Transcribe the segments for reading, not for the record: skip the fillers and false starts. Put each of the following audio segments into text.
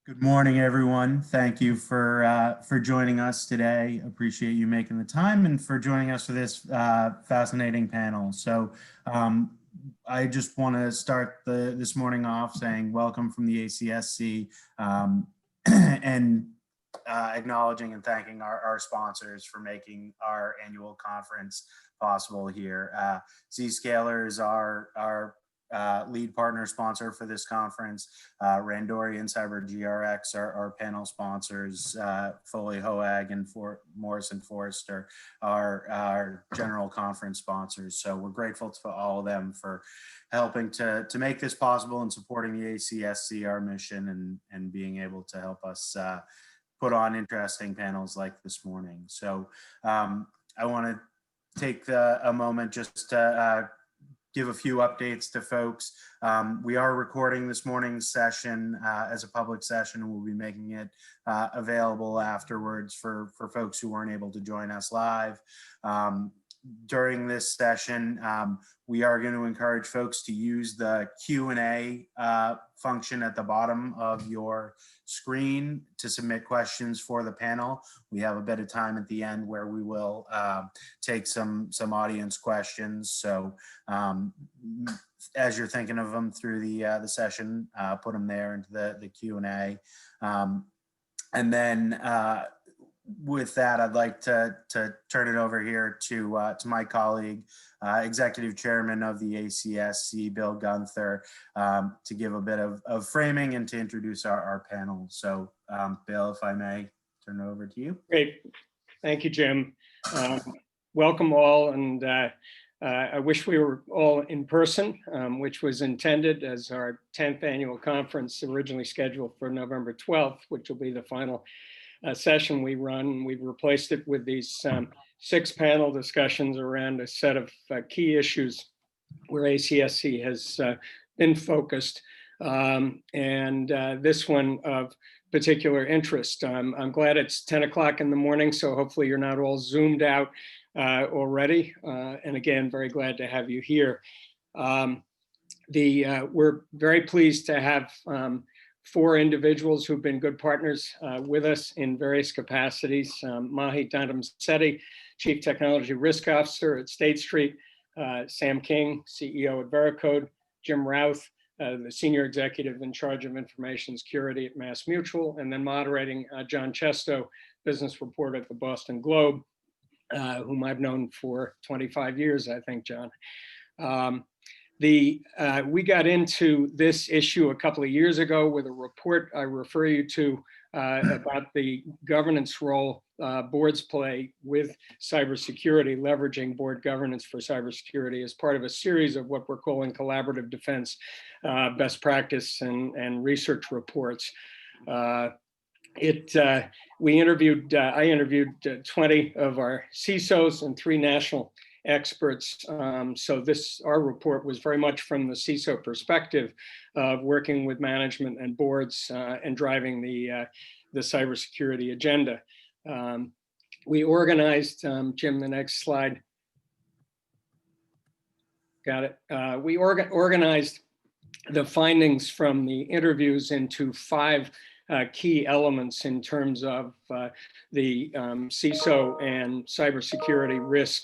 Good morning, everyone. Thank you for joining us today. Appreciate you making the time and for joining us for this fascinating panel. I just want to start this morning off saying welcome from the ACSC and acknowledging and thanking our sponsors for making our annual conference possible here. Zscaler is our lead partner sponsor for this conference. Randori and Cyber GRX are our panel sponsors. Foley Hoag and Morrison Forrester are our general conference sponsors. So we're grateful to all of them for helping to make this possible and supporting the ACSC, our mission, and being able to help us put on interesting panels like this morning. So I want to take a moment just to give a few updates to folks. We are recording this morning's session as a public session, and we'll be making it available afterwards for folks who weren't able to join us live. During this session, we are going to encourage folks to use the Q&A function at the bottom of your screen to submit questions for the panel. We have a bit of time at the end where we will take some audience questions. So as you're thinking of them through the session, put them there into the Q&A. And then with that, I'd like to turn it over here to my colleague, Executive Chairman of the ACSC, Bill Gunther, to give a bit of framing and to introduce our panel. So Bill, if I may turn it over to you. Great. Thank you, Jim. Welcome all. And I wish we were all in person, which was intended as our 10th annual conference, originally scheduled for November 12th, which will be the final session we run. We've replaced it with these 6 panel discussions around a set of key issues where ACSC has been focused, and this one of particular interest. I'm glad it's 10 o'clock in the morning, so hopefully you're not all zoomed out already. And again, very glad to have you here. We're very pleased to have 4 individuals who've been good partners with us in various capacities. Mahi Dhandham-Sethi, Chief Technology Risk Officer at State Street, Sam King, CEO at Veracode, Jim Routh, the Senior Executive in charge of Information Security at MassMutual, and then moderating John Chesto, Business Reporter at the Boston Globe, whom I've known for 25 years, I think, John. We got into this issue a couple of years ago with a report I refer you to about the governance role boards play with cybersecurity, leveraging board governance for cybersecurity as part of a series of what we're calling collaborative defense best practice and research reports. I interviewed 20 of our CISOs and 3 national experts. So our report was very much from the CISO perspective of working with management and boards and driving the cybersecurity agenda. We organized, Jim, the next slide. Got it. We organized the findings from the interviews into 5 key elements in terms of the CISO and cybersecurity risk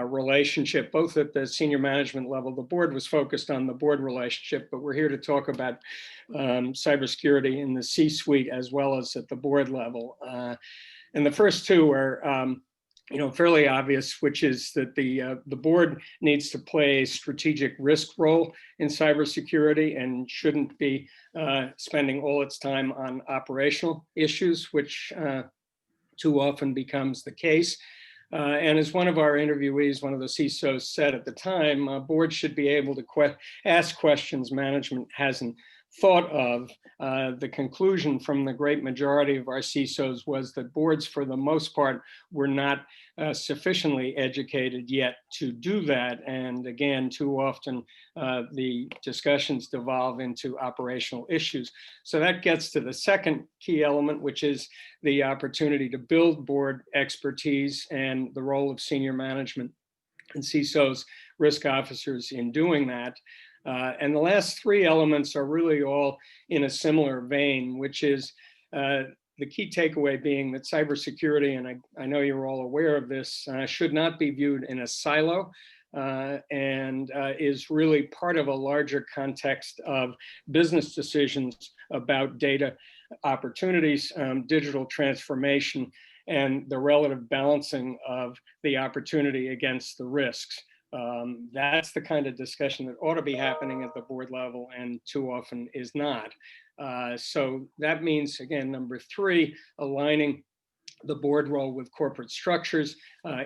relationship, both at the senior management level. The board was focused on the board relationship, but we're here to talk about cybersecurity in the C-suite as well as at the board level. And the first 2 are fairly obvious, which is that the board needs to play a strategic risk role in cybersecurity and shouldn't be spending all its time on operational issues, which too often becomes the case. And as one of our interviewees, one of the CISOs said at the time, boards should be able to ask questions management hasn't thought of. The conclusion from the great majority of our CISOs was that boards, for the most part, were not sufficiently educated yet to do that. And again, too often, the discussions devolve into operational issues. So that gets to the second key element, which is the opportunity to build board expertise and the role of senior management and CISOs, risk officers in doing that. And the last three elements are really all in a similar vein, which is the key takeaway being that cybersecurity, and I know you're all aware of this, should not be viewed in a silo and is really part of a larger context of business decisions about data opportunities, digital transformation, and the relative balancing of the opportunity against the risks. That's the kind of discussion that ought to be happening at the board level and too often is not. So that means, again, number three, aligning the board role with corporate structures,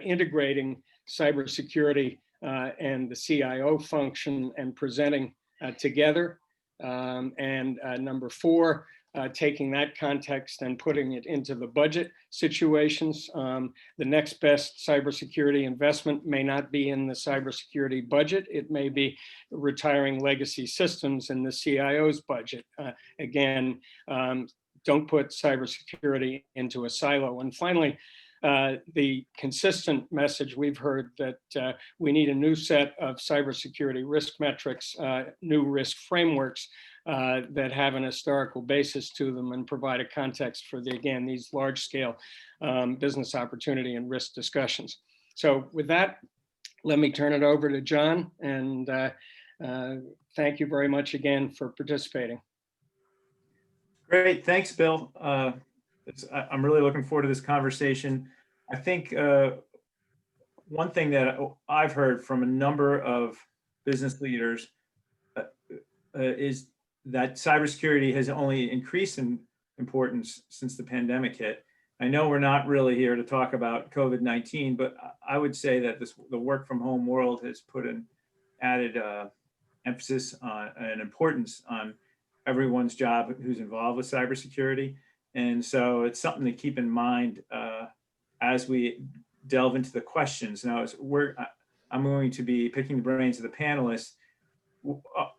integrating cybersecurity and the CIO function and presenting together. And number four, taking that context and putting it into the budget situations. The next best cybersecurity investment may not be in the cybersecurity budget. It may be retiring legacy systems in the CIO's budget. Again, don't put cybersecurity into a silo. And finally, the consistent message we've heard that we need a new set of cybersecurity risk metrics, new risk frameworks that have an historical basis to them and provide a context for again, these large scale business opportunity and risk discussions. So with that, let me turn it over to John, and thank you very much again for participating. Great, thanks, Bill. I'm really looking forward to this conversation. I think one thing that I've heard from a number of business leaders is that cybersecurity has only increased in importance since the pandemic hit. I know we're not really here to talk about COVID-19, but I would say that the work from home world has put an added emphasis on and importance on everyone's job who's involved with cybersecurity. And so it's something to keep in mind as we delve into the questions. Now, I'm going to be picking the brains of the panelists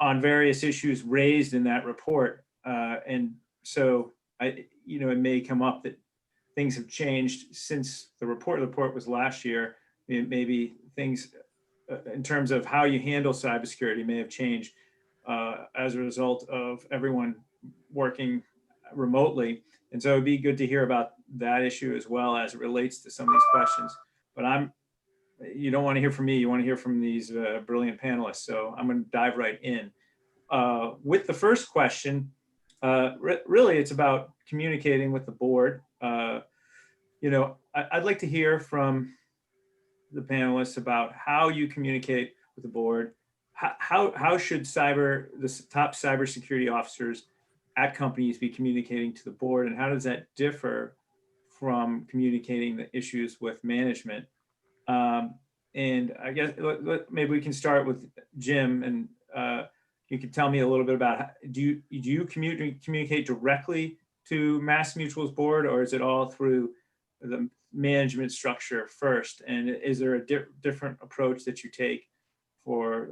on various issues raised in that report. And so, it may come up that things have changed since the report was last year. Maybe things in terms of how you handle cybersecurity may have changed as a result of everyone working remotely. And so it'd be good to hear about that issue as well as it relates to some of these questions. But you don't want to hear from me, you want to hear from these brilliant panelists. So I'm going to dive right in. With the first question, really it's about communicating with the board. I'd like to hear from the panelists about how you communicate with the board. How should the top cybersecurity officers at companies be communicating to the board, and how does that differ from communicating the issues with management? And I guess maybe we can start with Jim, and you can tell me a little bit about do you communicate directly to MassMutual's board, or is it all through the management structure first? And is there a different approach that you take for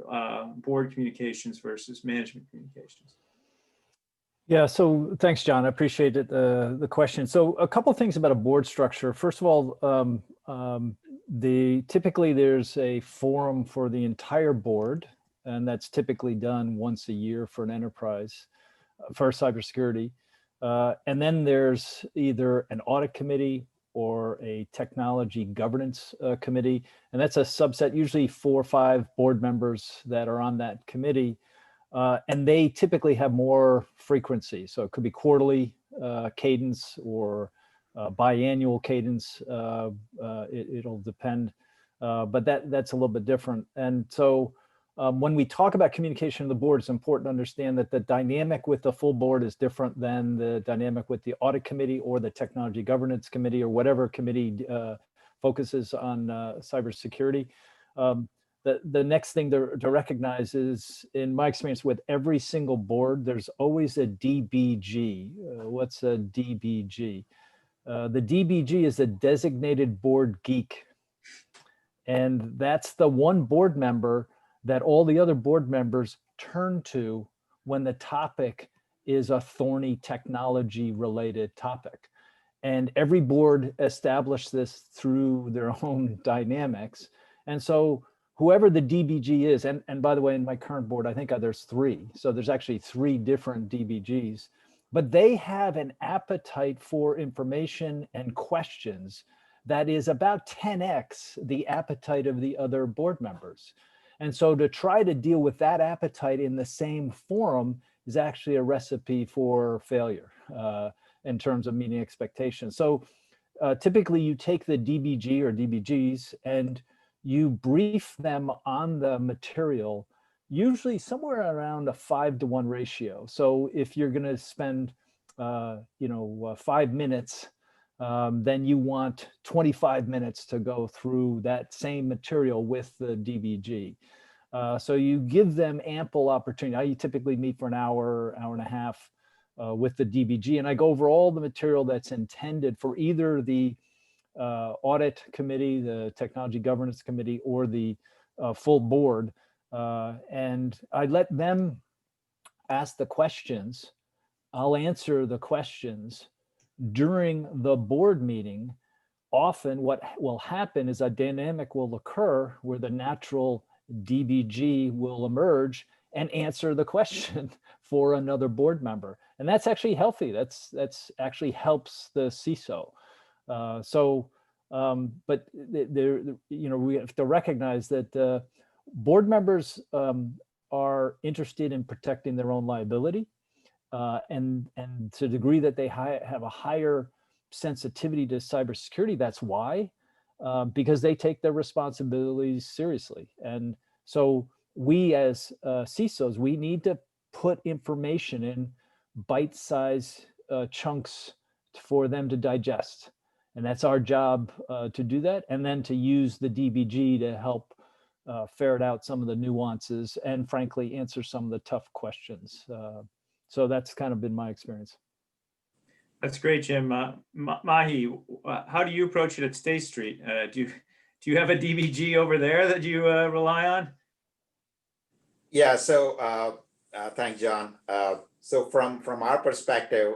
board communications versus management communications? Yeah, so thanks, John. I appreciate it, the question. So a couple of things about a board structure. First of all, typically there's a forum for the entire board, and that's typically done once a year for an enterprise for cybersecurity. And then there's either an audit committee or a technology governance committee. And that's a subset, usually 4 or 5 board members that are on that committee. And they typically have more frequency. So it could be quarterly cadence or biannual cadence. It'll depend, but that's a little bit different. And so when we talk about communication to the board, it's important to understand that the dynamic with the full board is different than the dynamic with the audit committee or the technology governance committee or whatever committee focuses on cybersecurity. The next thing to recognize is, in my experience with every single board, there's always a DBG. What's a DBG? The DBG is a designated board geek. And that's the one board member that all the other board members turn to when the topic is a thorny technology related topic. And every board established this through their own dynamics. And so whoever the DBG is, and by the way, in my current board, I think there's 3. So there's actually 3 different DBGs, but they have an appetite for information and questions that is about 10x the appetite of the other board members. And so to try to deal with that appetite in the same forum is actually a recipe for failure in terms of meeting expectations. So typically you take the DBG or DBGs and you brief them on the material, usually somewhere around a 5-to-1 ratio. So if you're going to spend 5 minutes, then you want 25 minutes to go through that same material with the DBG. So you give them ample opportunity. I typically meet for an hour, hour and a half with the DBG, and I go over all the material that's intended for either the audit committee, the technology governance committee, or the full board. And I let them ask the questions. I'll answer the questions during the board meeting. Often what will happen is a dynamic will occur where the natural DBG will emerge and answer the question for another board member. And that's actually healthy. That's actually helps the CISO. But we have to recognize that board members are interested in protecting their own liability. And to the degree that they have a higher sensitivity to cybersecurity, that's why, because they take their responsibilities seriously. And so we as CISOs, we need to put information in bite-sized chunks for them to digest. And that's our job to do that. And then to use the DBG to help ferret out some of the nuances and frankly, answer some of the tough questions. So that's kind of been my experience. That's great, Jim. Mahi, how do you approach it at State Street? Do you have a DBG over there that you rely on? Yeah, so thanks, John. So from our perspective,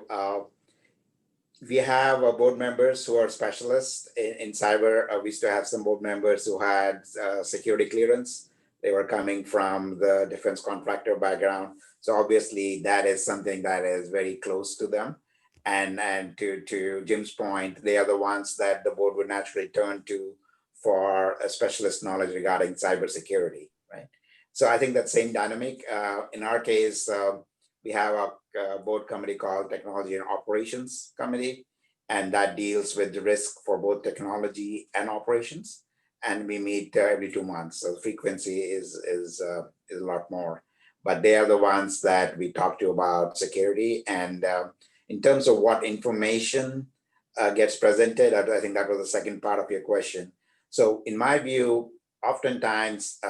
we have board members who are specialists in cyber. We used to have some board members who had security clearance. They were coming from the defense contractor background. So obviously that is something that is very close to them. And to Jim's point, they are the ones that the board would naturally turn to for a specialist knowledge regarding cybersecurity, right? So I think that same dynamic. In our case, we have a board committee called Technology and Operations Committee, and that deals with the risk for both technology and operations. And we meet every 2 months, so the frequency is a lot more. But they are the ones that we talk to about security. And in terms of what information gets presented, I think that was the second part of your question. So in my view, oftentimes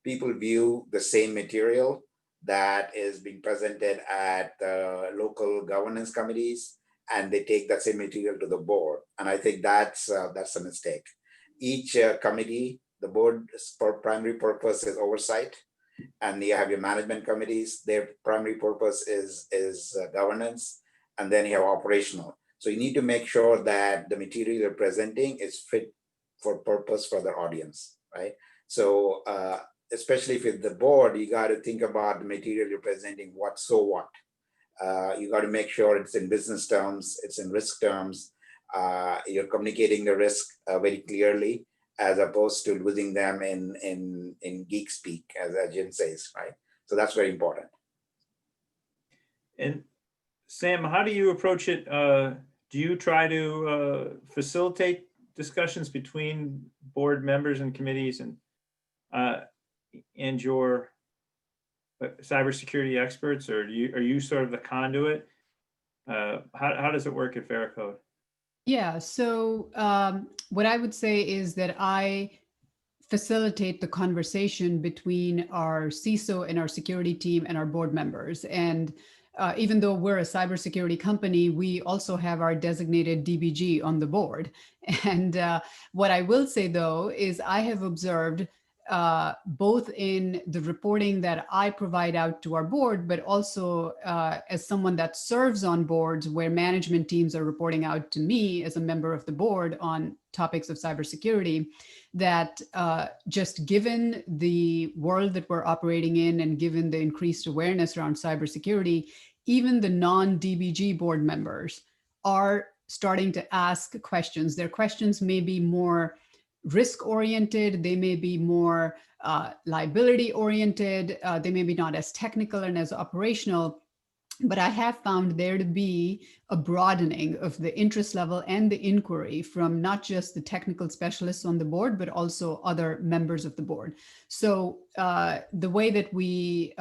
people view the same material that is being presented at local governance committees, and they take that same material to the board. And I think that's a mistake. Each committee, the board's primary purpose is oversight, and you have your management committees. Their primary purpose is governance, and then you have operational. So you need to make sure that the material you're presenting is fit for purpose for the audience, right? So especially if it's the board, you got to think about the material you're presenting. What, so what? You got to make sure it's in business terms, it's in risk terms. You're communicating the risk very clearly, as opposed to losing them in geek speak, as Jim says, right? So that's very important. And Sam, how do you approach it? Do you try to facilitate discussions between board members and committees and your cybersecurity experts, or are you sort of the conduit? How does it work at Veracode? Yeah, so what I would say is that I facilitate the conversation between our CISO and our security team and our board members. And even though we're a cybersecurity company, we also have our designated DBG on the board. And what I will say, though, is I have observed both in the reporting that I provide out to our board, but also as someone that serves on boards where management teams are reporting out to me as a member of the board on topics of cybersecurity, that just given the world that we're operating in and given the increased awareness around cybersecurity, even the non-DBG board members are starting to ask questions. Their questions may be more risk-oriented, they may be more liability-oriented, they may be not as technical and as operational, but I have found there to be a broadening of the interest level and the inquiry from not just the technical specialists on the board, but also other members of the board. So the way that we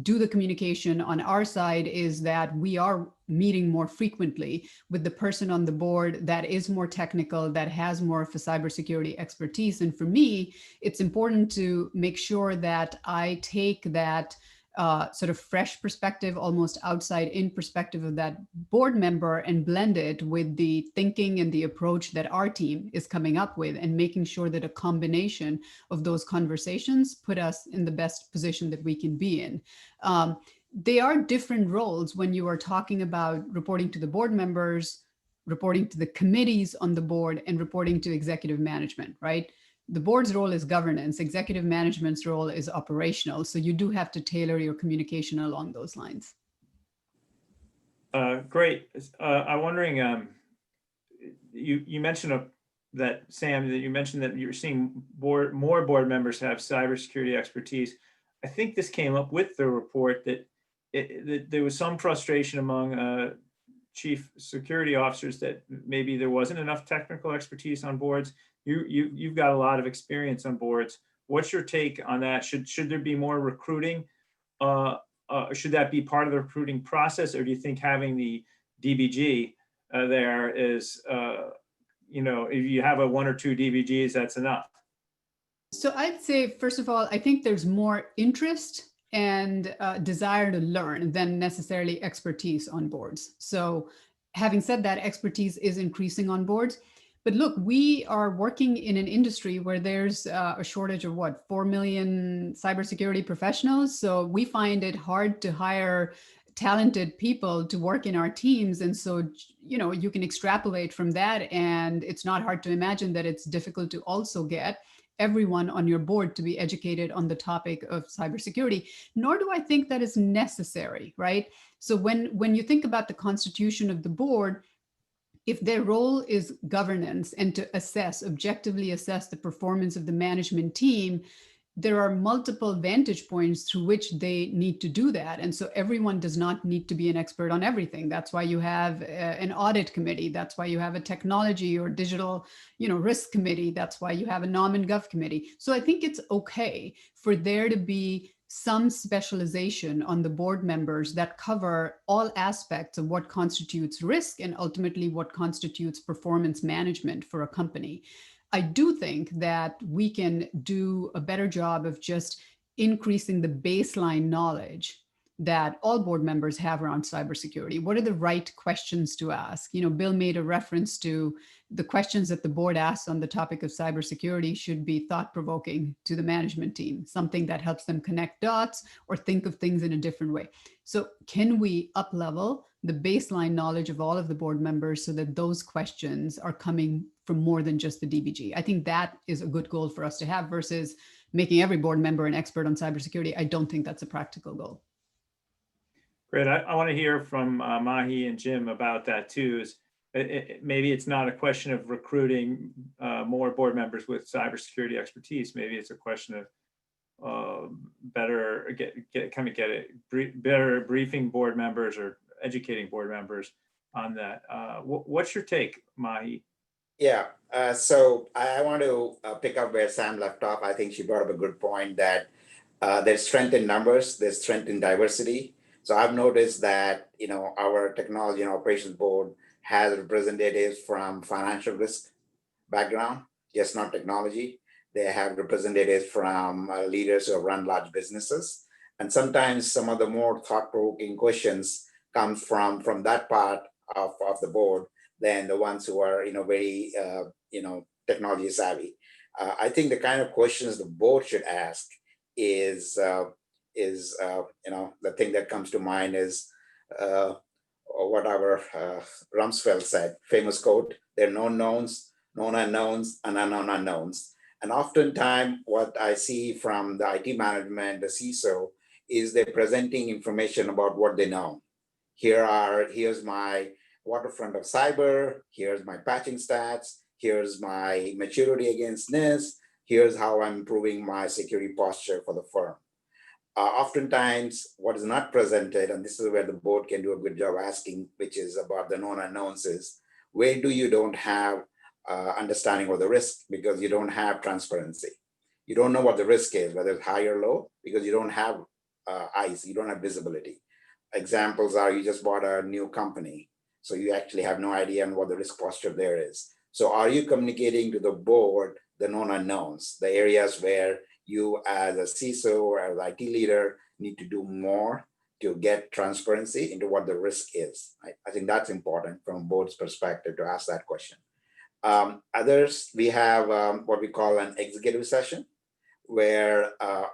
do the communication on our side is that we are meeting more frequently with the person on the board that is more technical, that has more of a cybersecurity expertise. And for me, it's important to make sure that I take that sort of fresh perspective, almost outside in perspective of that board member and blend it with the thinking and the approach that our team is coming up with, and making sure that a combination of those conversations put us in the best position that we can be in. They are different roles when you are talking about reporting to the board members, reporting to the committees on the board, and reporting to executive management, right? The board's role is governance, executive management's role is operational. So you do have to tailor your communication along those lines. Great. I'm wondering, you mentioned that, Sam, that you mentioned that you're seeing more board members have cybersecurity expertise. I think this came up with the report that there was some frustration among chief security officers that maybe there wasn't enough technical expertise on boards. You've got a lot of experience on boards. What's your take on that? Should there be more recruiting? Should that be part of the recruiting process, or do you think having the DBG there is, if you have a 1 or 2 DBGs, that's enough? So I'd say, first of all, I think there's more interest and desire to learn than necessarily expertise on boards. So having said that, expertise is increasing on boards. But look, we are working in an industry where there's a shortage of 4 million cybersecurity professionals. So we find it hard to hire talented people to work in our teams. And so, you can extrapolate from that. And it's not hard to imagine that it's difficult to also get everyone on your board to be educated on the topic of cybersecurity, nor do I think that is necessary, right? So when you think about the constitution of the board, if their role is governance and to objectively assess the performance of the management team, there are multiple vantage points through which they need to do that. And so everyone does not need to be an expert on everything. That's why you have an audit committee. That's why you have a technology or digital, risk committee. That's why you have a nom and gov committee. So I think it's okay for there to be some specialization on the board members that cover all aspects of what constitutes risk and ultimately what constitutes performance management for a company. I do think that we can do a better job of just increasing the baseline knowledge that all board members have around cybersecurity. What are the right questions to ask? Bill made a reference to the questions that the board asks on the topic of cybersecurity should be thought-provoking to the management team, something that helps them connect dots or think of things in a different way. So can we up-level the baseline knowledge of all of the board members so that those questions are coming from more than just the DBG? I think that is a good goal for us to have versus making every board member an expert on cybersecurity. I don't think that's a practical goal. Great. I want to hear from Mahi and Jim about that too. Maybe it's not a question of recruiting more board members with cybersecurity expertise. Maybe it's a question of better briefing board members or educating board members on that. What's your take, Mahi? Yeah, so I want to pick up where Sam left off. I think she brought up a good point that there's strength in numbers, there's strength in diversity. So I've noticed that, our technology and operations board has representatives from financial risk background, just not technology. They have representatives from leaders who have run large businesses. And sometimes some of the more thought-provoking questions come from that part of the board than the ones who are, very, technology savvy. I think the kind of questions the board should ask is the thing that comes to mind is what our Rumsfeld said, famous quote: "There are known knowns, known unknowns, and unknown unknowns." And oftentimes, what I see from the IT management, the CISO, is they're presenting information about what they know. Here's my waterfront of cyber, here's my patching stats, here's my maturity against NIST, here's how I'm improving my security posture for the firm. Oftentimes, what is not presented, and this is where the board can do a good job asking, which is about the known unknowns, is where do you don't have understanding of the risk because you don't have transparency. You don't know what the risk is, whether it's high or low, because you don't have eyes, you don't have visibility. Examples are you just bought a new company, so you actually have no idea on what the risk posture there is. So are you communicating to the board the known unknowns, the areas where you as a CISO or as an IT leader need to do more to get transparency into what the risk is? I think that's important from a board's perspective to ask that question. Others, we have what we call an executive session, where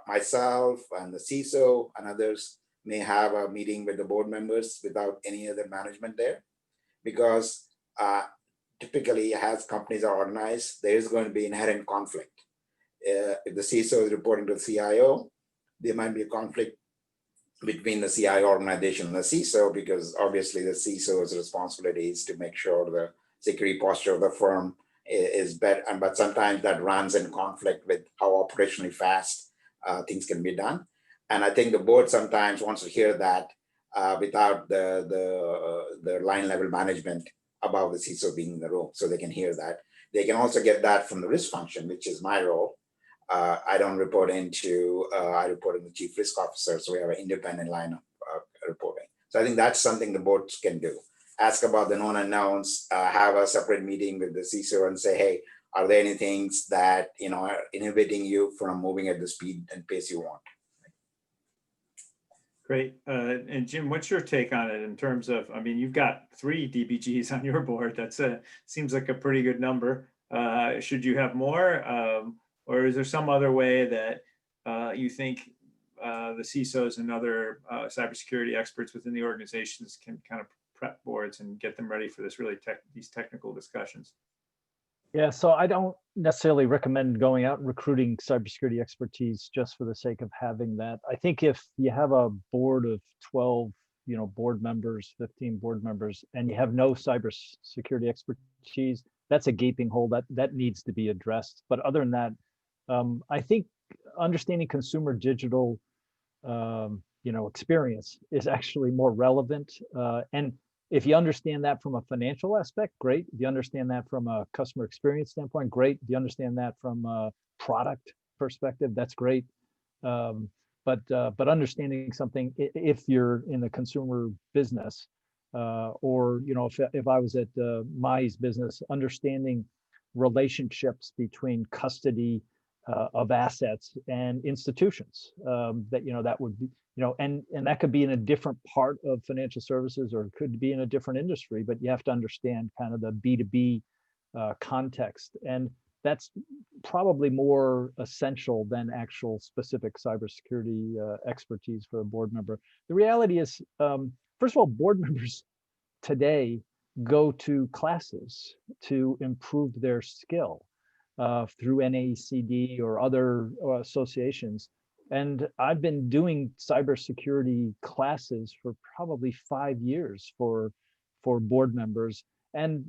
myself and the CISO and others may have a meeting with the board members without any other management there, because typically as companies are organized, there is going to be inherent conflict. If the CISO is reporting to the CIO, there might be a conflict between the CIO organization and the CISO, because obviously the CISO's responsibility is to make sure the security posture of the firm is better, but sometimes that runs in conflict with how operationally fast things can be done. And I think the board sometimes wants to hear that without the line level management above the CISO being in the room, so they can hear that. They can also get that from the risk function, which is my role. I don't report into, I report in the chief risk officer, so we have an independent line of reporting. So I think that's something the boards can do. Ask about the known unknowns, have a separate meeting with the CISO and say, hey, are there any things that are inhibiting you from moving at the speed and pace you want? Great. And Jim, what's your take on it in terms of, I mean, you've got 3 DBGs on your board. That's seems like a pretty good number. Should you have more? Or is there some other way that you think the CISOs and other cybersecurity experts within the organizations can kind of prep boards and get them ready for this these technical discussions? Yeah, so I don't necessarily recommend going out and recruiting cybersecurity expertise just for the sake of having that. I think if you have a board of 12, board members, 15 board members, and you have no cybersecurity expertise, that's a gaping hole that needs to be addressed. But other than that, I think understanding consumer digital, experience is actually more relevant. And if you understand that from a financial aspect, great. If you understand that from a customer experience standpoint, great. If you understand that from a product perspective, that's great. But understanding something, if you're in the consumer business, or if I was at Mai's business, understanding relationships between custody of assets and institutions, that would be, and that could be in a different part of financial services, or it could be in a different industry, but you have to understand kind of the B2B context. And that's probably more essential than actual specific cybersecurity expertise for a board member. The reality is, first of all, board members today go to classes to improve their skill through NAECD or other associations. And I've been doing cybersecurity classes for probably 5 years for board members. And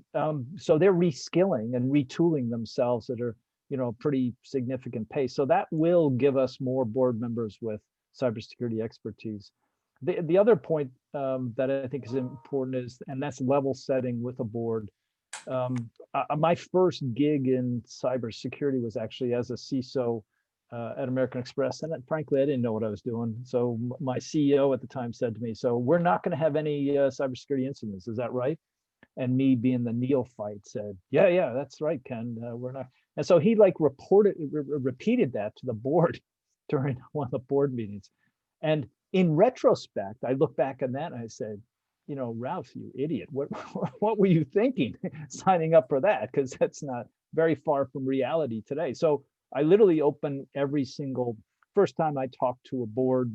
so they're reskilling and retooling themselves at a pretty significant pace. So that will give us more board members with cybersecurity expertise. The other point that I think is important is, and that's level setting with a board. My first gig in cybersecurity was actually as a CISO at American Express, and frankly, I didn't know what I was doing. So my CEO at the time said to me, "So we're not going to have any cybersecurity incidents, is that right?" And me, being the neophyte, said, "Yeah, that's right, Ken. We're not." And so he repeated that to the board during one of the board meetings. And in retrospect, I look back on that and I said, Routh, you idiot, what what were you thinking signing up for that? Because that's not very far from reality today. So I literally open every single first time I talk to a board,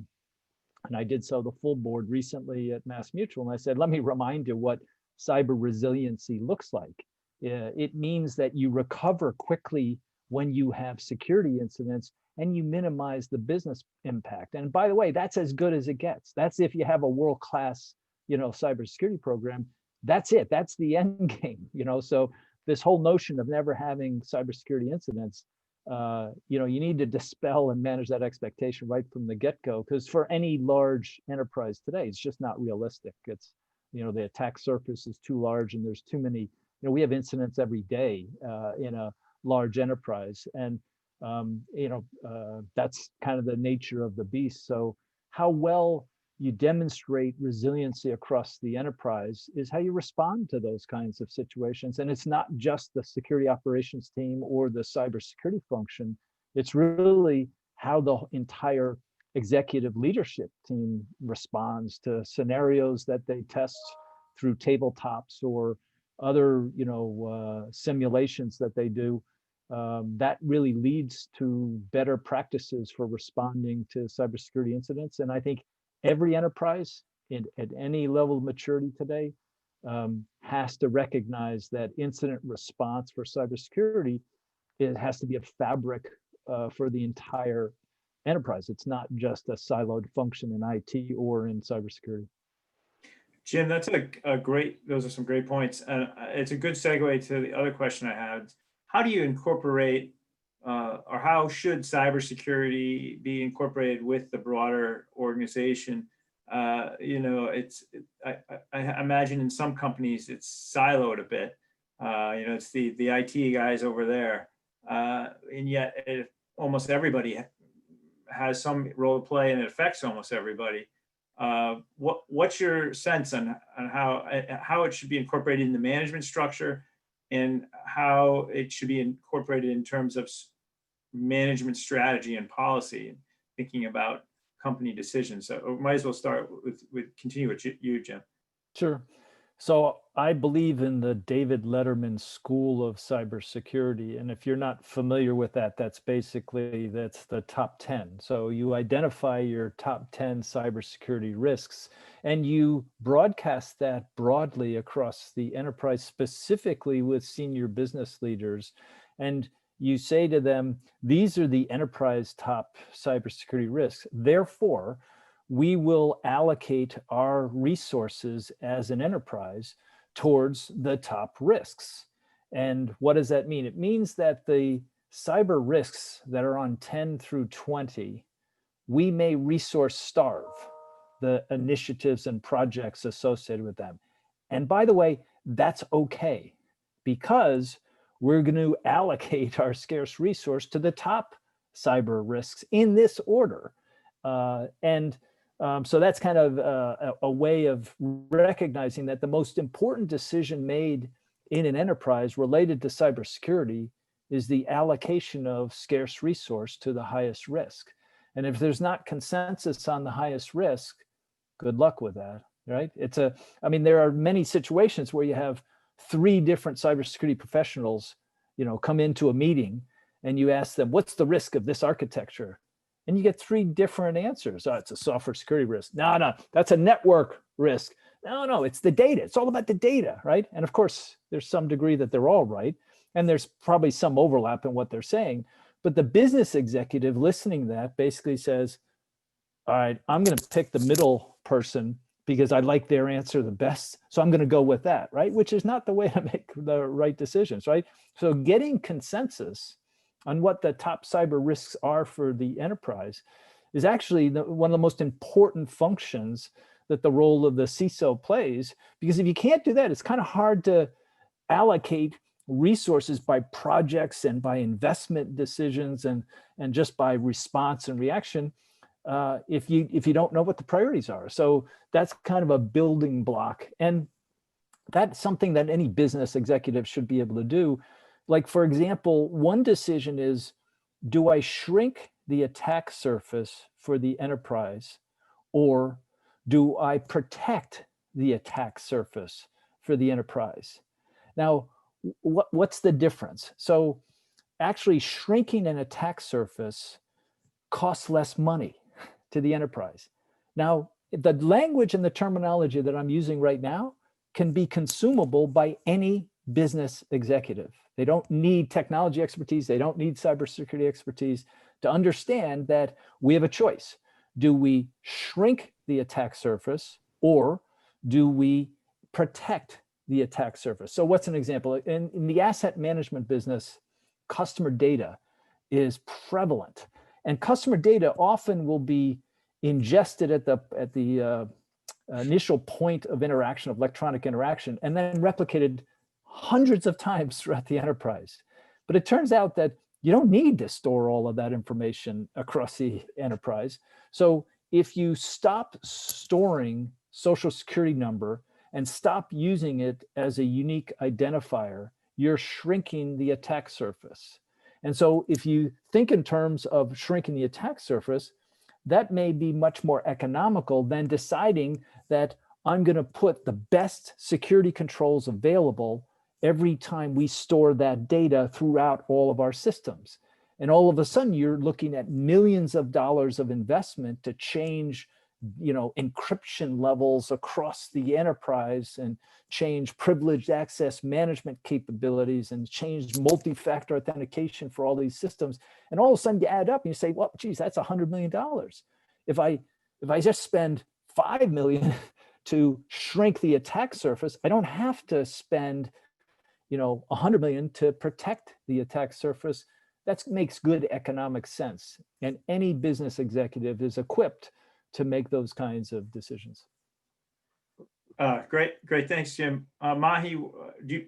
and I did so the full board recently at MassMutual, and I said, let me remind you what cyber resiliency looks like. It means that you recover quickly when you have security incidents and you minimize the business impact. And by the way, that's as good as it gets. That's if you have a world-class, cybersecurity program. That's it. That's the end game. So this whole notion of never having cybersecurity incidents, you need to dispel and manage that expectation right from the get-go, because for any large enterprise today, it's just not realistic. It's, the attack surface is too large, and there's too many, we have incidents every day in a large enterprise, and that's kind of the nature of the beast. So how well you demonstrate resiliency across the enterprise is how you respond to those kinds of situations. And it's not just the security operations team or the cybersecurity function. It's really how the entire executive leadership team responds to scenarios that they test through tabletops or other, simulations that they do. That really leads to better practices for responding to cybersecurity incidents. And I think every enterprise at any level of maturity today has to recognize that incident response for cybersecurity, it has to be a fabric for the entire enterprise. It's not just a siloed function in IT or in cybersecurity. Jim, that's those are some great points. And it's a good segue to the other question I had. How do you incorporate or how should cybersecurity be incorporated with the broader organization? I imagine in some companies it's siloed a bit. It's the IT guys over there, and yet almost everybody has some role to play, and it affects almost everybody. What's your sense on how it should be incorporated in the management structure, and how it should be incorporated in terms of management strategy and policy, and thinking about company decisions? So we might as well start continue with you, Jim. Sure. So I believe in the David Letterman School of Cybersecurity. And if you're not familiar with that, that's the top 10. So you identify your top 10 cybersecurity risks, and you broadcast that broadly across the enterprise, specifically with senior business leaders. And you say to them, these are the enterprise top cybersecurity risks. Therefore, we will allocate our resources as an enterprise towards the top risks. And what does that mean? It means that the cyber risks that are on 10 through 20, we may resource starve the initiatives and projects associated with them. And by the way, that's okay, because we're going to allocate our scarce resource to the top cyber risks in this order. So that's kind of a way of recognizing that the most important decision made in an enterprise related to cybersecurity is the allocation of scarce resource to the highest risk. And if there's not consensus on the highest risk, good luck with that, right? There are many situations where you have 3 different cybersecurity professionals, come into a meeting, and you ask them, what's the risk of this architecture? And you get 3 different answers. Oh, it's a software security risk. No, that's a network risk. No, it's the data. It's all about the data, right? And of course, there's some degree that they're all right. And there's probably some overlap in what they're saying. But the business executive listening to that basically says, all right, I'm going to pick the middle person because I like their answer the best. So I'm going to go with that, right? Which is not the way to make the right decisions, right? So getting consensus on what the top cyber risks are for the enterprise is actually one of the most important functions that the role of the CISO plays. Because if you can't do that, it's kind of hard to allocate resources by projects and by investment decisions and just by response and reaction if you don't know what the priorities are. So that's kind of a building block. And that's something that any business executive should be able to do. Like, for example, one decision is, do I shrink the attack surface for the enterprise, or do I protect the attack surface for the enterprise. Now, what's the difference? So actually shrinking an attack surface costs less money to the enterprise. Now, the language and the terminology that I'm using right now can be consumable by any business executive. They don't need technology expertise. They don't need cybersecurity expertise to understand that we have a choice. Do we shrink the attack surface, or do we protect the attack surface? So what's an example? In the asset management business, customer data is prevalent, and customer data often will be ingested at the initial point of interaction, of electronic interaction, and then replicated hundreds of times throughout the enterprise. But it turns out that you don't need to store all of that information across the enterprise. So if you stop storing social security number and stop using it as a unique identifier, you're shrinking the attack surface. And so if you think in terms of shrinking the attack surface, that may be much more economical than deciding that I'm going to put the best security controls available every time we store that data throughout all of our systems. And all of a sudden, you're looking at millions of dollars of investment to change, encryption levels across the enterprise, and change privileged access management capabilities, and change multi-factor authentication for all these systems. And all of a sudden you add up and you say, well, geez, that's $100 million. If I just spend $5 million to shrink the attack surface, I don't have to spend, $100 million to protect the attack surface. That makes good economic sense. And any business executive is equipped to make those kinds of decisions. Great. Thanks, Jim. Mahi, do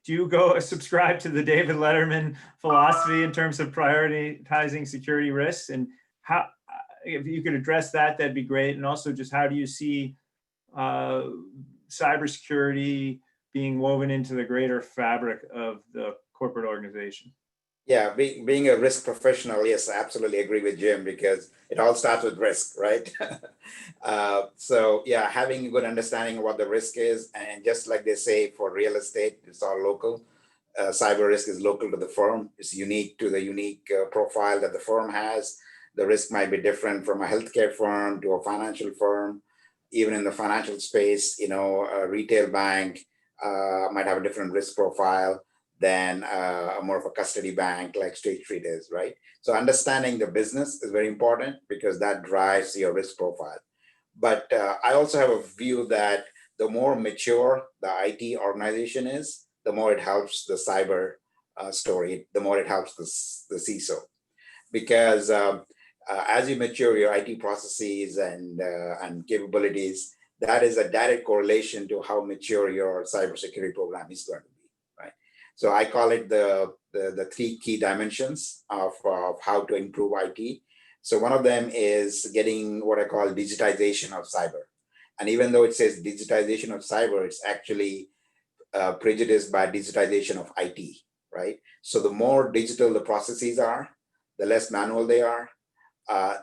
you go subscribe to the David Letterman philosophy in terms of prioritizing security risks? And how, if you could address that, that'd be great. And also, just how do you see cybersecurity being woven into the greater fabric of the corporate organization? Yeah, being a risk professional, yes, I absolutely agree with Jim, because it all starts with risk, right? So yeah, having a good understanding of what the risk is, and just like they say for real estate, it's all local. Cyber risk is local to the firm. It's unique to the unique profile that the firm has. The risk might be different from a healthcare firm to a financial firm. Even in the financial space, a retail bank might have a different risk profile than more of a custody bank like State Street is, right? So understanding the business is very important, because that drives your risk profile. But I also have a view that the more mature the IT organization is, the more it helps the cyber story, the more it helps the CISO. Because as you mature your IT processes and capabilities, that is a direct correlation to how mature your cybersecurity program is going to be. So I call it the three key dimensions of how to improve IT. So one of them is getting what I call digitization of cyber. And even though it says digitization of cyber, it's actually prejudiced by digitization of IT, right? So the more digital the processes are, the less manual they are,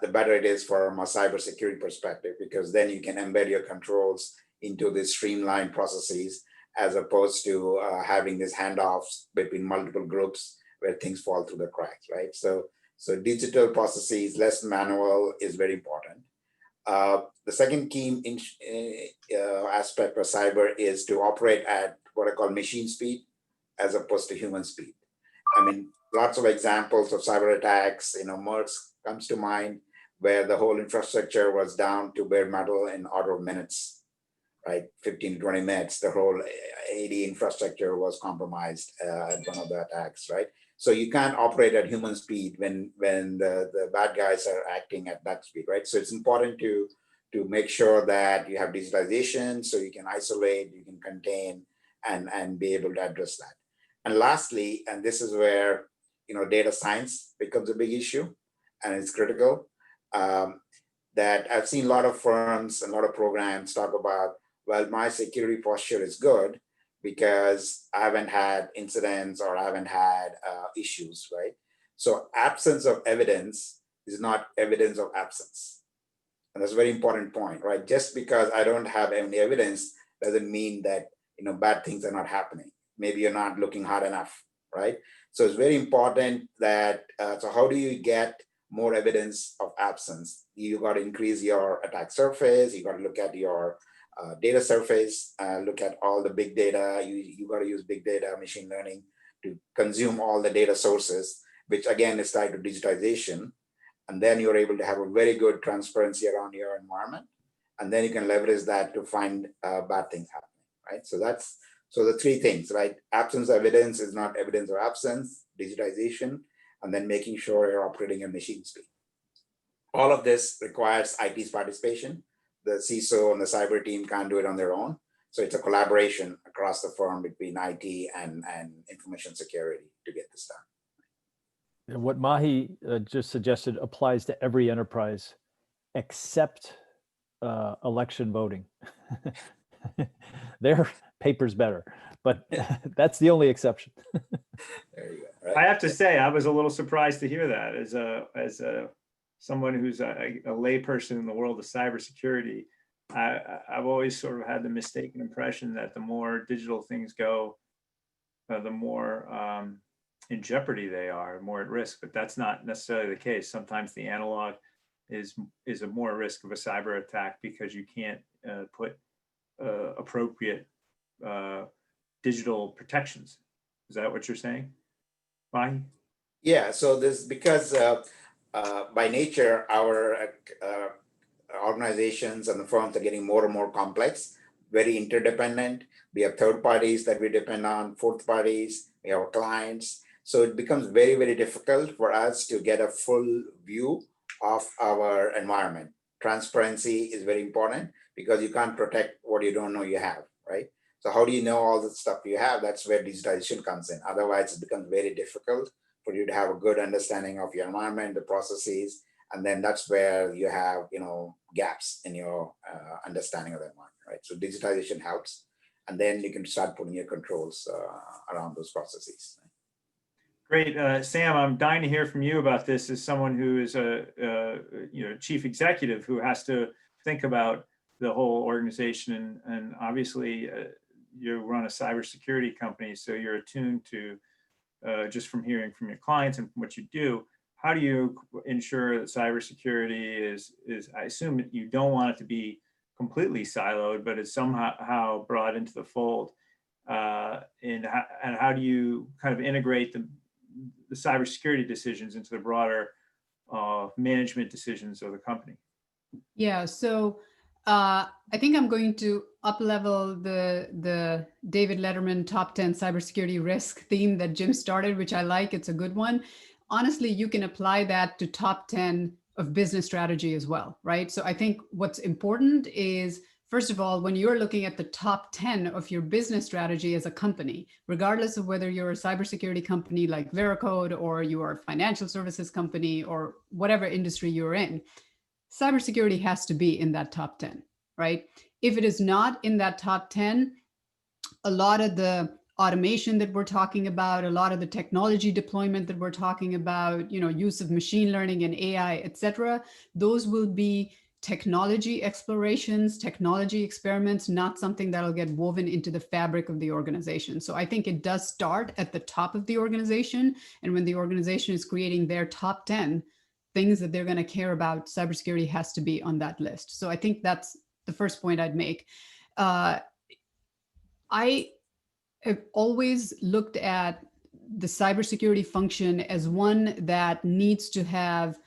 the better it is from a cybersecurity perspective, because then you can embed your controls into these streamlined processes, as opposed to having these handoffs between multiple groups where things fall through the cracks, right? So digital processes, less manual, is very important. The second key aspect of cyber is to operate at what I call machine speed, as opposed to human speed. I mean, lots of examples of cyber attacks, MERS comes to mind, where the whole infrastructure was down to bare metal in order of minutes. Right, 15 to 20 minutes, the whole AD infrastructure was compromised at one of the attacks, right? So you can't operate at human speed when the bad guys are acting at that speed, right? So it's important to make sure that you have digitalization, so you can isolate, you can contain, and be able to address that. And lastly, and this is where data science becomes a big issue, and it's critical. That I've seen a lot of firms and a lot of programs talk about, well, my security posture is good because I haven't had incidents or I haven't had issues, right? So absence of evidence is not evidence of absence. And that's a very important point, right? Just because I don't have any evidence doesn't mean that, bad things are not happening. Maybe you're not looking hard enough, right? So it's very important that, so how do you get more evidence of absence? You got to increase your attack surface. You got to look at your data surface, look at all the big data. You got to use big data, machine learning to consume all the data sources, which again is tied to digitization. And then you're able to have a very good transparency around your environment. And then you can leverage that to find bad things happening, right? So the three things, right? Absence of evidence is not evidence of absence, digitization, and then making sure you're operating at machine speed. All of this requires IT's participation. The CISO and the cyber team can't do it on their own. So it's a collaboration across the firm between IT and information security to get this done. And what Mahi just suggested applies to every enterprise except election voting. Their paper's better, but that's the only exception. There you go. Right? I have to say, I was a little surprised to hear that as someone who's a layperson in the world of cybersecurity. I've always sort of had the mistaken impression that the more digital things go, the more in jeopardy they are, more at risk. But that's not necessarily the case. Sometimes the analog is a more risk of a cyber attack because you can't put appropriate digital protections. Is that what you're saying, Mahi? Yeah. So this because by nature our organizations and the firms are getting more and more complex, very interdependent. We have third parties that we depend on, fourth parties, we have clients. So it becomes very, very difficult for us to get a full view of our environment. Transparency is very important because you can't protect what you don't know you have, right? So how do you know all the stuff you have? That's where digitization comes in. Otherwise, it becomes very difficult for you to have a good understanding of your environment, the processes, and then that's where you have, gaps in your understanding of the environment, right? So digitization helps, and then you can start putting your controls around those processes. Great, Sam. I'm dying to hear from you about this as someone who is a chief executive who has to think about the whole organization, and obviously you run a cybersecurity company, so you're attuned to just from hearing from your clients and from what you do. How do you ensure that cybersecurity is I assume that you don't want it to be completely siloed, but it's somehow brought into the fold, and how do you kind of integrate the cybersecurity decisions into the broader management decisions of the company? Yeah, so I think I'm going to up-level the David Letterman top 10 cybersecurity risk theme that Jim started, which I like. It's a good one. Honestly, you can apply that to top 10 of business strategy as well, right? So I think what's important is, first of all, when you're looking at the top 10 of your business strategy as a company, regardless of whether you're a cybersecurity company like Veracode or you are a financial services company or whatever industry you're in, cybersecurity has to be in that top 10, right? If it is not in that top 10, a lot of the automation that we're talking about, a lot of the technology deployment that we're talking about, use of machine learning and AI, et cetera, those will be technology explorations, technology experiments, not something that'll get woven into the fabric of the organization. So I think it does start at the top of the organization. And when the organization is creating their top 10 things that they're going to care about, cybersecurity has to be on that list. So I think that's the first point I'd make. I have always looked at the cybersecurity function as one that needs to have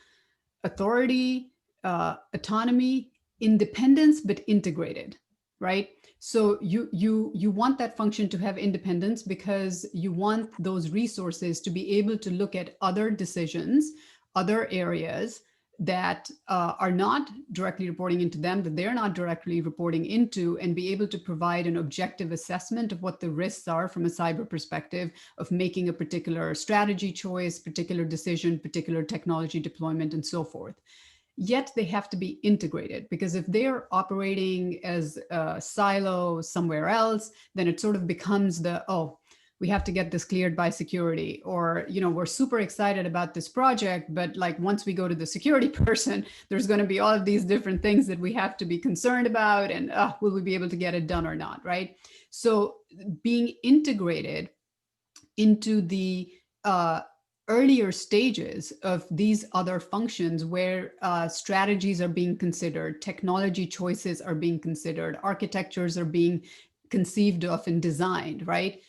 authority, autonomy, independence, but integrated, right? So you want that function to have independence because you want those resources to be able to look at other decisions, other areas that are not directly reporting into them, that they're not directly reporting into, and be able to provide an objective assessment of what the risks are from a cyber perspective of making a particular strategy choice, particular decision, particular technology deployment, and so forth. Yet they have to be integrated, because if they're operating as a silo somewhere else, then it sort of becomes we have to get this cleared by security, or, we're super excited about this project, but like once we go to the security person, there's going to be all of these different things that we have to be concerned about, and will we be able to get it done or not, right? So being integrated into the earlier stages of these other functions where strategies are being considered, technology choices are being considered, architectures are being conceived of and designed, right?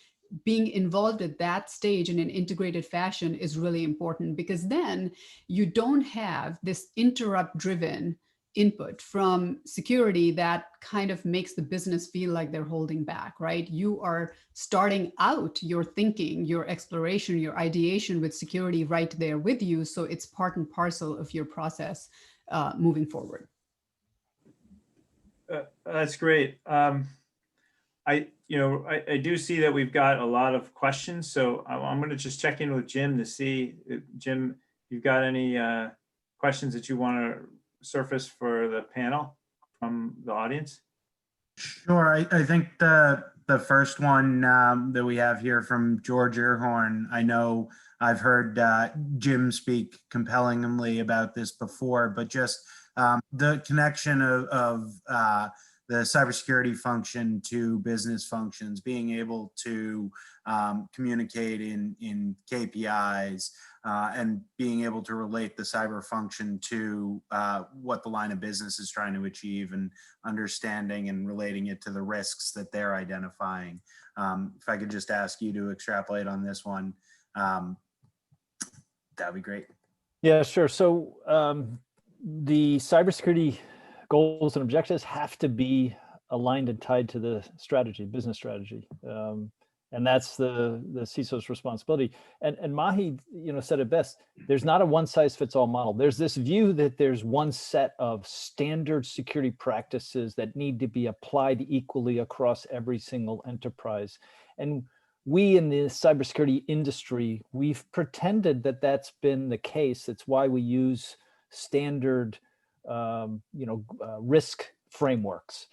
Being involved at that stage in an integrated fashion is really important, because then you don't have this interrupt-driven input from security that kind of makes the business feel like they're holding back, right? You are starting out your thinking, your exploration, your ideation with security right there with you. So it's part and parcel of your process moving forward. That's great. I do see that we've got a lot of questions, so I'm going to just check in with Jim to see, Jim, you've got any questions that you want to surface for the panel from the audience? Sure. I think the first one that we have here from George Earhorn, I know I've heard Jim speak compellingly about this before, but just the connection of the cybersecurity function to business functions, being able to communicate in KPIs, and being able to relate the cyber function to what the line of business is trying to achieve, and understanding and relating it to the risks that they're identifying. If I could just ask you to extrapolate on this one, that'd be great. Yeah, sure. So the cybersecurity goals and objectives have to be aligned and tied to the strategy, business strategy. And that's the CISO's responsibility. And Mahi, said it best. There's not a one-size-fits-all model. There's this view that there's one set of standard security practices that need to be applied equally across every single enterprise. And we in the cybersecurity industry, we've pretended that that's been the case. That's why we use standard, risk frameworks,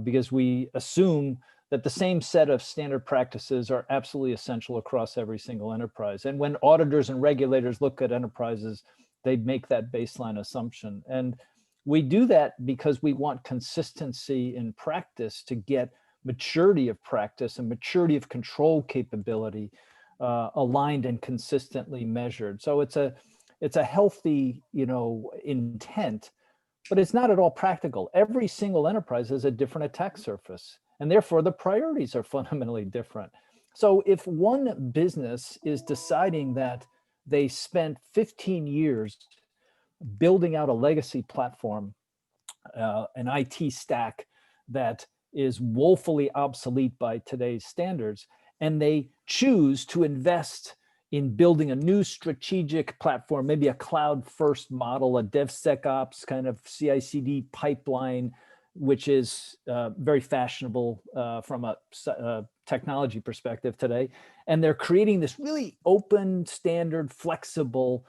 because we assume that the same set of standard practices are absolutely essential across every single enterprise. And when auditors and regulators look at enterprises, they make that baseline assumption. And we do that because we want consistency in practice to get maturity of practice and maturity of control capability aligned and consistently measured. So it's a healthy, intent, but it's not at all practical. Every single enterprise has a different attack surface, and therefore the priorities are fundamentally different. So if one business is deciding that they spent 15 years building out a legacy platform, an IT stack that is woefully obsolete by today's standards, and they choose to invest in building a new strategic platform, maybe a cloud-first model, a DevSecOps kind of CI/CD pipeline, which is very fashionable from a technology perspective today. And they're creating this really open, standard, flexible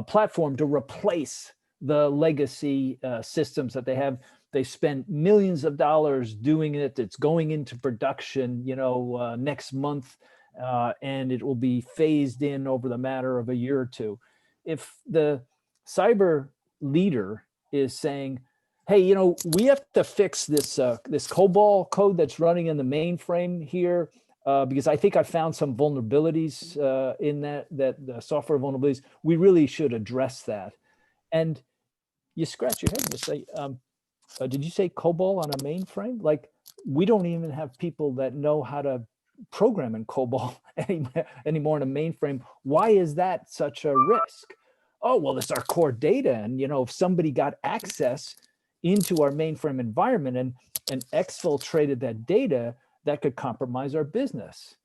platform to replace the legacy systems that they have. They spend millions of dollars doing it. It's going into production, next month. And it will be phased in over the matter of a year or two. If the cyber leader is saying, hey, we have to fix this COBOL code that's running in the mainframe here, because I think I found some vulnerabilities in that software vulnerabilities. We really should address that. And you scratch your head and you say, did you say COBOL on a mainframe? Like, we don't even have people that know how to program in COBOL anymore in a mainframe. Why is that such a risk? Oh, well, it's our core data. And, if somebody got access into our mainframe environment and exfiltrated that data, that could compromise our business.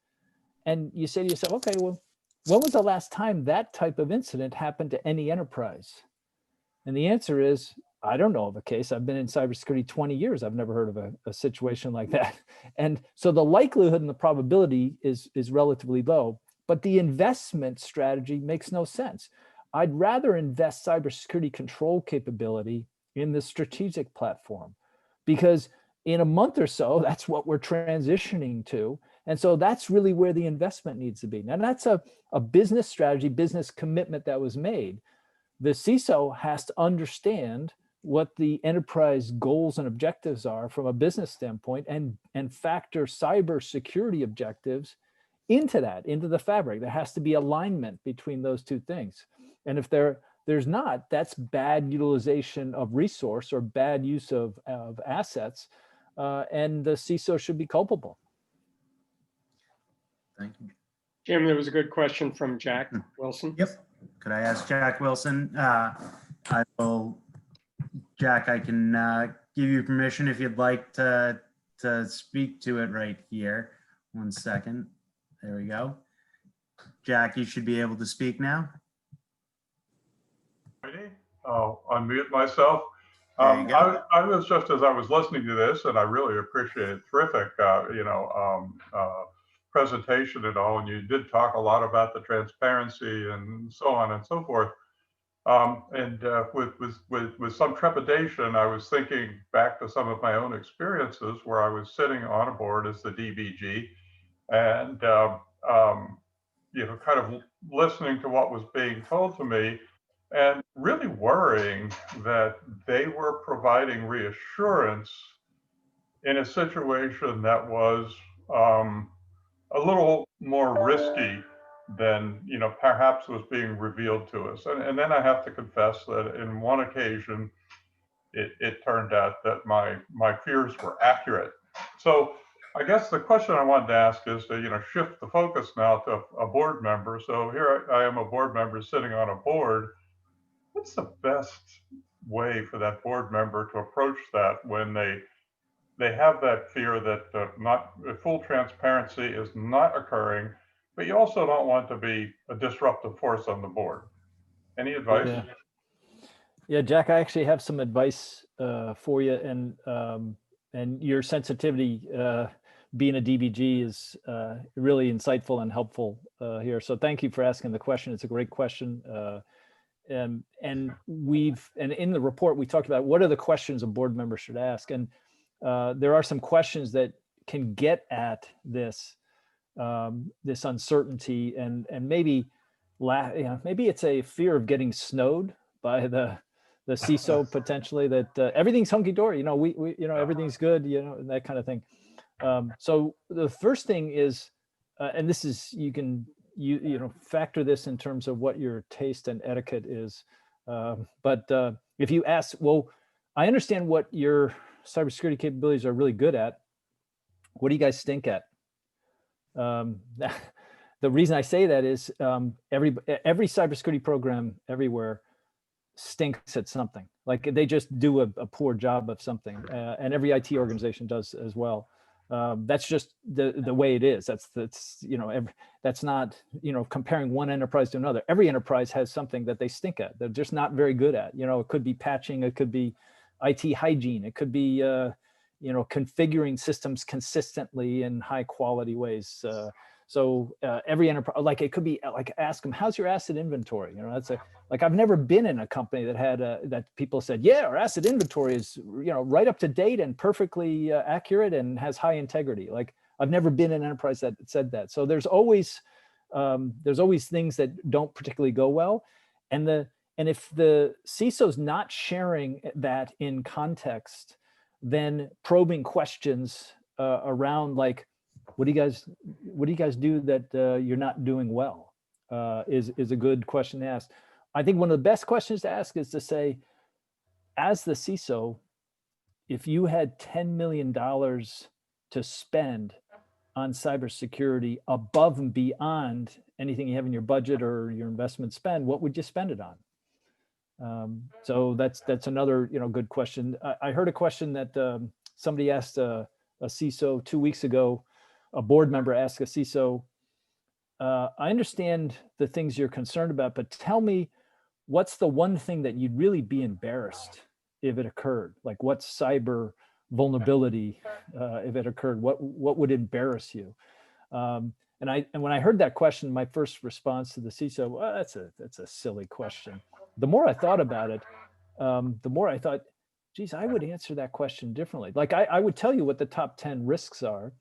And you say to yourself, okay, well, when was the last time that type of incident happened to any enterprise? And the answer is, I don't know of a case. I've been in cybersecurity 20 years. I've never heard of a situation like that. And so the likelihood and the probability is relatively low, but the investment strategy makes no sense. I'd rather invest cybersecurity control capability in the strategic platform, because in a month or so, that's what we're transitioning to. And so that's really where the investment needs to be. Now that's a business strategy, business commitment that was made. The CISO has to understand what the enterprise goals and objectives are from a business standpoint, and factor cybersecurity objectives into that, into the fabric. There has to be alignment between those two things. And if there's not, that's bad utilization of resource or bad use of assets, and the CISO should be culpable. Thank you. Jim, there was a good question from Jack Wilson. Yep. Could I ask Jack Wilson? Jack, I can give you permission if you'd like to speak to it right here. 1 second. There we go. Jack, you should be able to speak now. I'll unmute myself. There you go. I was just, as I was listening to this, and I really appreciate it, terrific, presentation and all, and you did talk a lot about the transparency and so on and so forth. With some trepidation, I was thinking back to some of my own experiences where I was sitting on a board as the DBG, and kind of listening to what was being told to me, and really worrying that they were providing reassurance in a situation that was a little more risky than perhaps was being revealed to us. And then I have to confess that in one occasion, it turned out that my fears were accurate. So I guess the question I wanted to ask is to shift the focus now to a board member. So here I am, a board member sitting on a board. What's the best way for that board member to approach that when they have that fear that not full transparency is not occurring, but you also don't want to be a disruptive force on the board? Any advice? Yeah, Jack, I actually have some advice for you, and your sensitivity, being a DBG, is really insightful and helpful here. So thank you for asking the question. It's a great question. And in the report, we talked about what are the questions a board member should ask. And there are some questions that can get at this uncertainty, and maybe it's a fear of getting snowed by the CISO potentially, that everything's hunky dory, everything's good, and that kind of thing. So the first thing is, and this is, you can factor this in terms of what your taste and etiquette is. But if you ask, well, I understand what your cybersecurity capabilities are really good at. What do you guys stink at? The reason I say that is every cybersecurity program everywhere stinks at something. Like they just do a poor job of something, and every IT organization does as well. That's just the way it is. That's not comparing one enterprise to another. Every enterprise has something that they stink at. They're just not very good at. It could be patching, it could be IT hygiene, it could be configuring systems consistently in high quality ways. So every enterprise, like it could be like, ask them, how's your asset inventory? That's I've never been in a company that had that people said, yeah, our asset inventory is right up to date and perfectly accurate and has high integrity. Like I've never been in an enterprise that said that. So there's always things that don't particularly go well, and if the CISO's not sharing that in context, then probing questions around like, what do you guys do that you're not doing well is a good question to ask. I think one of the best questions to ask is to say, as the CISO, if you had $10 million to spend on cybersecurity above and beyond anything you have in your budget or your investment spend, what would you spend it on? So that's another good question. I heard a question that somebody asked a CISO 2 weeks ago. A board member asked a CISO, I understand the things you're concerned about, but tell me, what's the one thing that you'd really be embarrassed if it occurred? Like what cyber vulnerability, if it occurred, what would embarrass you? And when I heard that question, my first response to the CISO, well, that's a silly question. The more I thought about it, the more I thought, geez, I would answer that question differently. Like I would tell you what the top 10 risks are.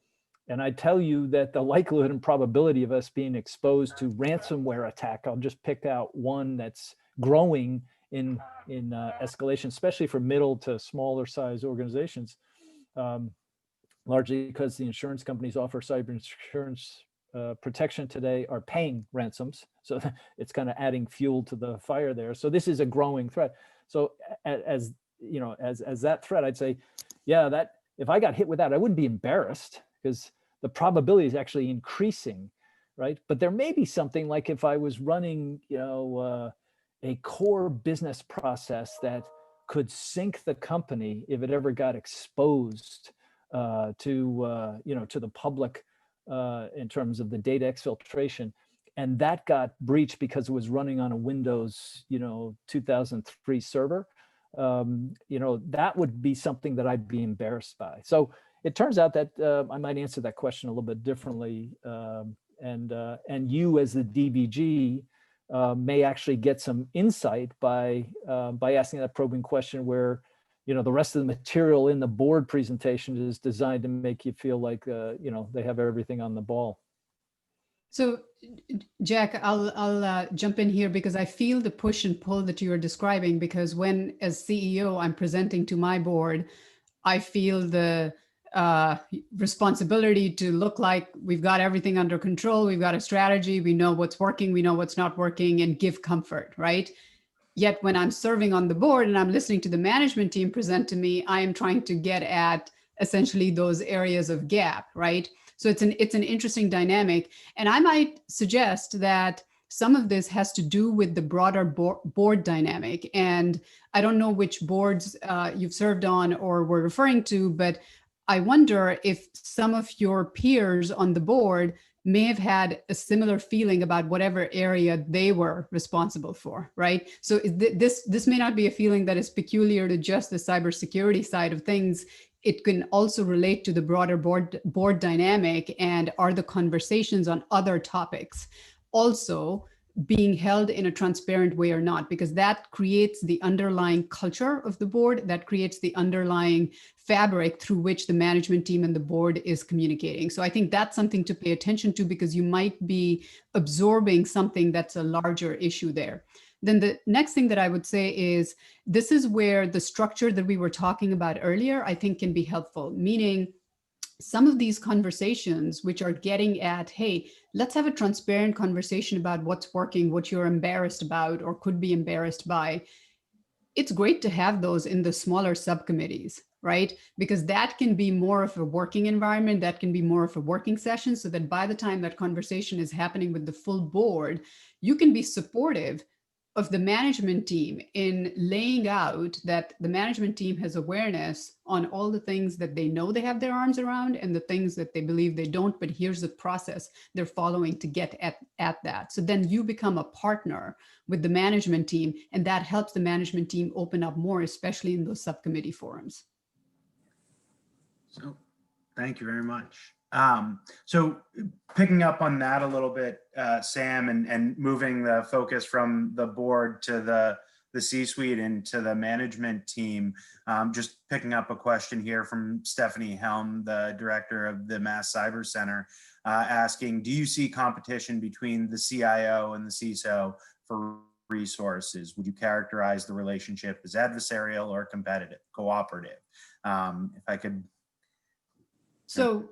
And I tell you that the likelihood and probability of us being exposed to ransomware attack, I'll just pick out one that's growing in escalation, especially for middle to smaller size organizations, largely because the insurance companies offer cyber insurance protection today are paying ransoms. So it's kind of adding fuel to the fire there. So this is a growing threat. So as you know, as that threat, I'd say, yeah, that if I got hit with that, I wouldn't be embarrassed because the probability is actually increasing, right? But there may be something like if I was running, you know, a core business process that could sink the company if it ever got exposed to you know, to the public in terms of the data exfiltration, and that got breached because it was running on a Windows, you know, 2003 server. You know, that would be something that I'd be embarrassed by. So it turns out that I might answer that question a little bit differently. And you as the DBG may actually get some insight by asking that probing question where, you know, the rest of the material in the board presentation is designed to make you feel like, you know, they have everything on the ball. So, Jack, I'll jump in here because I feel the push and pull that you are describing, because when, as CEO, I'm presenting to my board, I feel the responsibility to look like we've got everything under control, we've got a strategy, we know what's working, we know what's not working, and give comfort, right? Yet when I'm serving on the board and I'm listening to the management team present to me, I am trying to get at essentially those areas of gap, right? So it's an interesting dynamic. And I might suggest that some of this has to do with the broader board dynamic. And I don't know which boards you've served on or were referring to, but I wonder if some of your peers on the board may have had a similar feeling about whatever area they were responsible for, right? So this may not be a feeling that is peculiar to just the cybersecurity side of things. It can also relate to the broader board dynamic, and are the conversations on other topics also being held in a transparent way or not, because that creates the underlying culture of the board, that creates the underlying fabric through which the management team and the board is communicating. So I think that's something to pay attention to, because you might be absorbing something that's a larger issue there. Then the next thing that I would say is, this is where the structure that we were talking about earlier, I think, can be helpful, meaning some of these conversations which are getting at, hey, let's have a transparent conversation about what's working, what you're embarrassed about or could be embarrassed by. It's great to have those in the smaller subcommittees, right? Because that can be more of a working environment, that can be more of a working session, so that by the time that conversation is happening with the full board, you can be supportive of the management team in laying out that the management team has awareness on all the things that they know they have their arms around and the things that they believe they don't, but here's the process they're following to get at that. So then you become a partner with the management team, and that helps the management team open up more, especially in those subcommittee forums. So thank you very much. So picking up on that a little bit, Sam, and moving the focus from the board to the C-suite and to the management team, just picking up a question here from Stephanie Helm, the director of the Mass Cyber Center, asking, do you see competition between the CIO and the CISO for resources? Would you characterize the relationship as adversarial or competitive, cooperative? If I could. So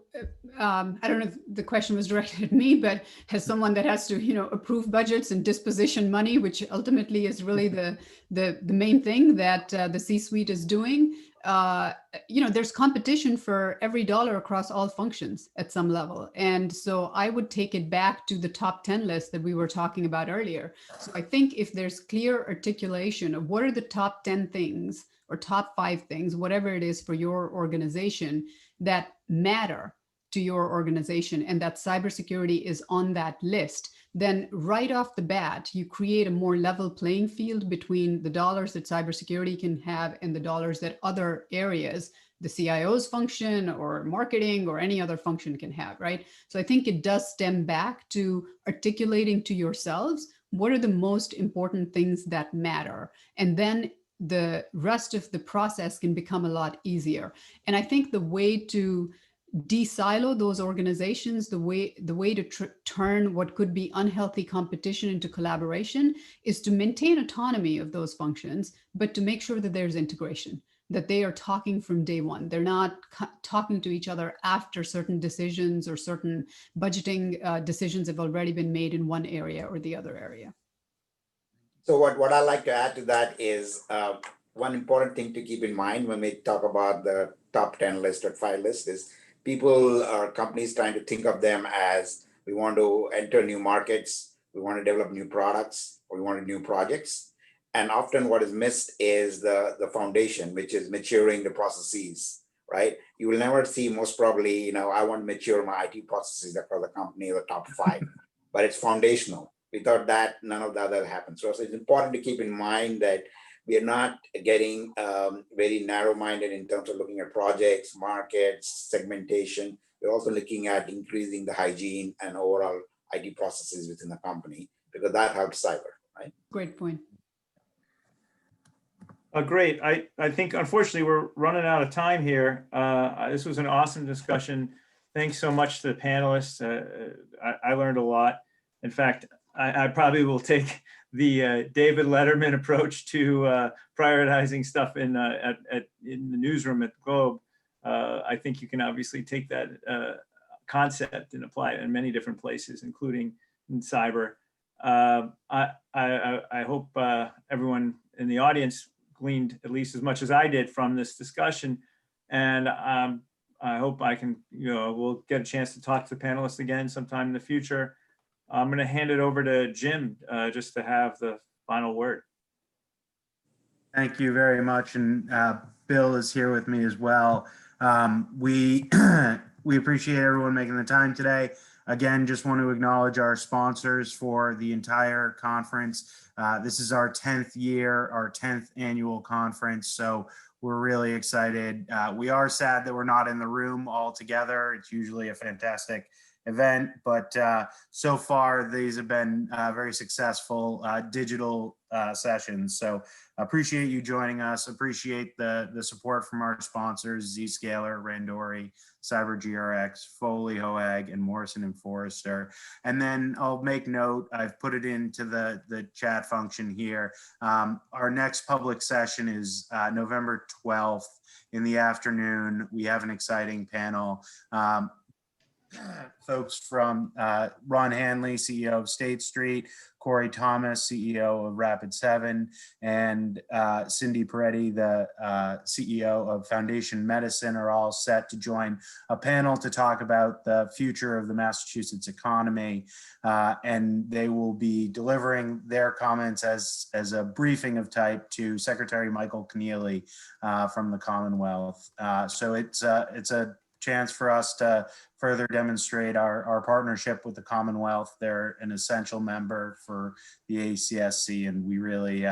I don't know if the question was directed at me, but as someone that has to, you know, approve budgets and disposition money, which ultimately is really the main thing that the C-suite is doing, you know, there's competition for every dollar across all functions at some level. And so I would take it back to the top 10 list that we were talking about earlier. So I think if there's clear articulation of what are the top 10 things or top 5 things, whatever it is for your organization that matter to your organization, and that cybersecurity is on that list, then right off the bat, you create a more level playing field between the dollars that cybersecurity can have and the dollars that other areas, the CIO's function or marketing or any other function can have, right? So I think it does stem back to articulating to yourselves what are the most important things that matter, and then the rest of the process can become a lot easier. And I think the way to de-silo those organizations, the way to turn what could be unhealthy competition into collaboration is to maintain autonomy of those functions, but to make sure that there's integration, that they are talking from day one. They're not talking to each other after certain decisions or certain budgeting decisions have already been made in one area or the other area. So what I like to add to that is one important thing to keep in mind when we talk about the top 10 list or 5 list is people or companies trying to think of them as we want to enter new markets, we want to develop new products, or we want to do new projects. And often what is missed is the foundation, which is maturing the processes, right? You will never see, most probably, I want to mature my IT processes across the company, the top 5, but it's foundational. Without that, none of the other happens. So it's important to keep in mind that we are not getting very narrow-minded in terms of looking at projects, markets, segmentation. We're also looking at increasing the hygiene and overall IT processes within the company, because that helps cyber, right? Great point. Great. I think, unfortunately, we're running out of time here. This was an awesome discussion. Thanks so much to the panelists. I learned a lot. In fact, I probably will take the David Letterman approach to prioritizing stuff in the newsroom at the Globe. I think you can obviously take that concept and apply it in many different places, including in cyber. I hope everyone in the audience gleaned at least as much as I did from this discussion, and I hope we'll get a chance to talk to the panelists again sometime in the future. I'm going to hand it over to Jim just to have the final word. Thank you very much. And Bill is here with me as well. We appreciate everyone making the time today. Again, just want to acknowledge our sponsors for the entire conference. This is our 10th year, our 10th annual conference. So we're really excited. We are sad that we're not in the room all together. It's usually a fantastic event, but so far these have been very successful digital sessions. So appreciate you joining us. Appreciate the support from our sponsors, Zscaler, Randori, CyberGRX, Foley, Hoag, and Morrison and Forrester. And then I'll make note, I've put it into the chat function here. Our next public session is November 12th in the afternoon. We have an exciting panel. Folks from Ron Hanley, CEO of State Street, Corey Thomas, CEO of Rapid7, and Cindy Peretti, the CEO of Foundation Medicine, are all set to join a panel to talk about the future of the Massachusetts economy. And they will be delivering their comments as a briefing of type to Secretary Michael Keneally from the Commonwealth. So it's a chance for us to further demonstrate our partnership with the Commonwealth. They're an essential member for the ACSC, and we really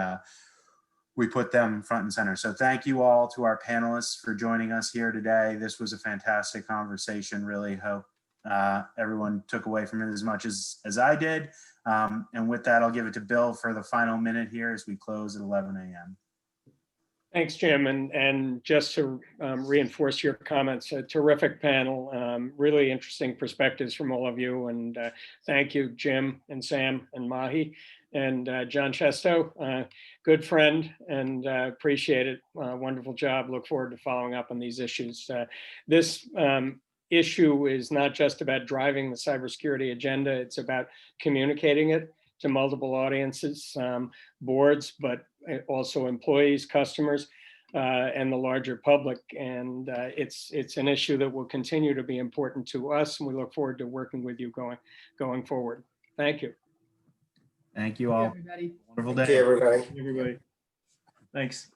we put them front and center. So thank you all to our panelists for joining us here today. This was a fantastic conversation. Really hope everyone took away from it as much as I did. And with that, I'll give it to Bill for the final minute here as we close at 11 a.m. Thanks, Jim. And just to reinforce your comments, a terrific panel, really interesting perspectives from all of you. And thank you, Jim and Sam and Mahi and John Chesto, good friend, and appreciate it. Wonderful job. Look forward to following up on these issues. This issue is not just about driving the cybersecurity agenda. It's about communicating it to multiple audiences, boards, but also employees, customers, and the larger public. And it's an issue that will continue to be important to us, and we look forward to working with you going forward. Thank you. Thank you all. Everybody. Wonderful Thank day. you, everybody. Everybody. Thanks.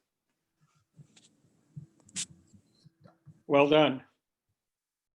Well done.